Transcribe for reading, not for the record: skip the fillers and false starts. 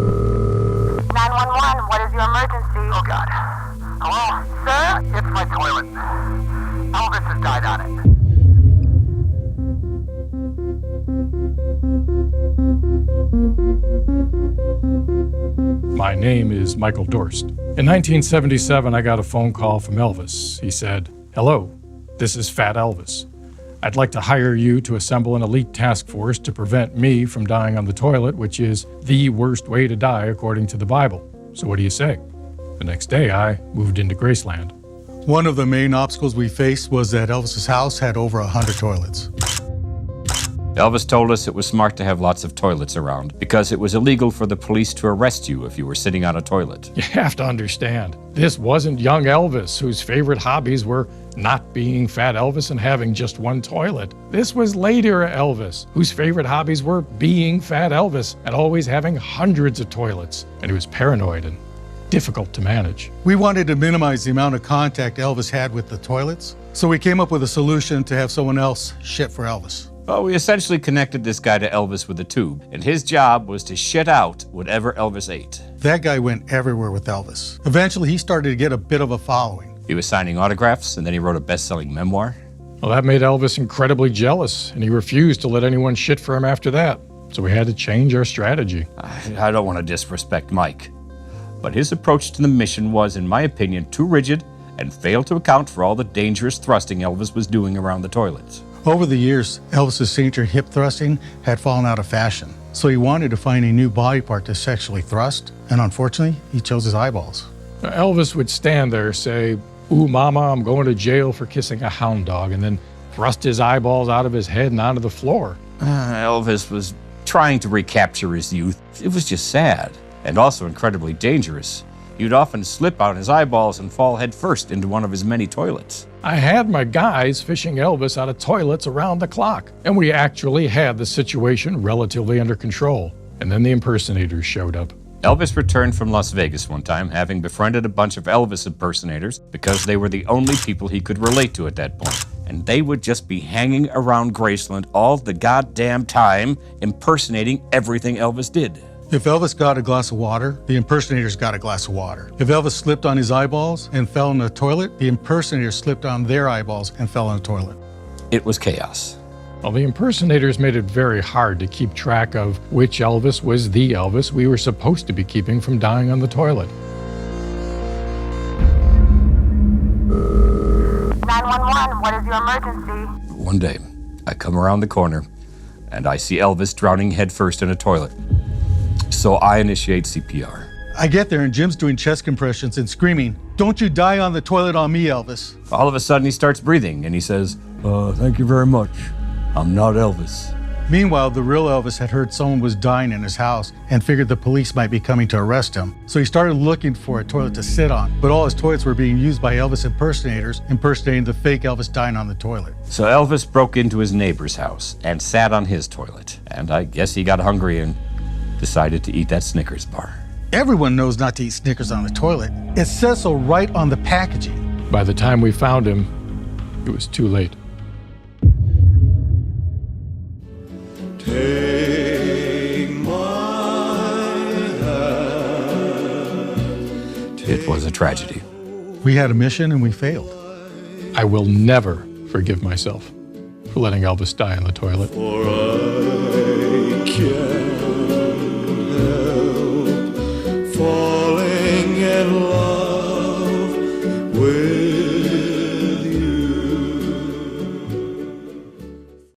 911, what is your emergency? Oh, God. Hello? Sir? It's my toilet. Elvis has died on it. My name is Michael Dorst. In 1977, I got a phone call from Elvis. He said, "Hello, this is Fat Elvis. I'd like to hire you to assemble an elite task force to prevent me from dying on the toilet, which is the worst way to die according to the Bible. So what do you say?" The next day, I moved into Graceland. One of the main obstacles we faced was that Elvis's house had over 100 toilets. Elvis told us it was smart to have lots of toilets around because it was illegal for the police to arrest you if you were sitting on a toilet. You have to understand, this wasn't young Elvis, whose favorite hobbies were not being Fat Elvis and having just one toilet. This was later Elvis, whose favorite hobbies were being Fat Elvis and always having hundreds of toilets. And he was paranoid and difficult to manage. We wanted to minimize the amount of contact Elvis had with the toilets, so we came up with a solution to have someone else shit for Elvis. Well, we essentially connected this guy to Elvis with a tube, and his job was to shit out whatever Elvis ate. That guy went everywhere with Elvis. Eventually, he started to get a bit of a following. He was signing autographs, and then he wrote a best-selling memoir. Well, that made Elvis incredibly jealous, and he refused to let anyone shit for him after that. So we had to change our strategy. I don't want to disrespect Mike, but his approach to the mission was, in my opinion, too rigid and failed to account for all the dangerous thrusting Elvis was doing around the toilets. Over the years, Elvis's signature hip thrusting had fallen out of fashion, so he wanted to find a new body part to sexually thrust, and unfortunately, he chose his eyeballs. Elvis would stand there, say, "Ooh, mama, I'm going to jail for kissing a hound dog," and then thrust his eyeballs out of his head and onto the floor. Elvis was trying to recapture his youth. It was just sad, and also incredibly dangerous. You'd often slip out his eyeballs and fall headfirst into one of his many toilets. I had my guys fishing Elvis out of toilets around the clock, and we actually had the situation relatively under control. And then the impersonators showed up. Elvis returned from Las Vegas one time, having befriended a bunch of Elvis impersonators because they were the only people he could relate to at that point. And they would just be hanging around Graceland all the goddamn time, impersonating everything Elvis did. If Elvis got a glass of water, the impersonators got a glass of water. If Elvis slipped on his eyeballs and fell in the toilet, the impersonators slipped on their eyeballs and fell in the toilet. It was chaos. Well, the impersonators made it very hard to keep track of which Elvis was the Elvis we were supposed to be keeping from dying on the toilet. 911, what is your emergency? One day, I come around the corner and I see Elvis drowning headfirst in a toilet. So I initiate CPR. I get there and Jim's doing chest compressions and screaming, "Don't you die on the toilet on me, Elvis." All of a sudden, he starts breathing and he says, "Thank you very much. I'm not Elvis." Meanwhile, the real Elvis had heard someone was dying in his house and figured the police might be coming to arrest him. So he started looking for a toilet to sit on, but all his toilets were being used by Elvis impersonators, impersonating the fake Elvis dying on the toilet. So Elvis broke into his neighbor's house and sat on his toilet. And I guess he got hungry and decided to eat that Snickers bar. Everyone knows not to eat Snickers on the toilet. It says so right on the packaging. By the time we found him, it was too late. Take my hand. It was a tragedy. We had a mission and we failed. I will never forgive myself for letting Elvis die on the toilet. For I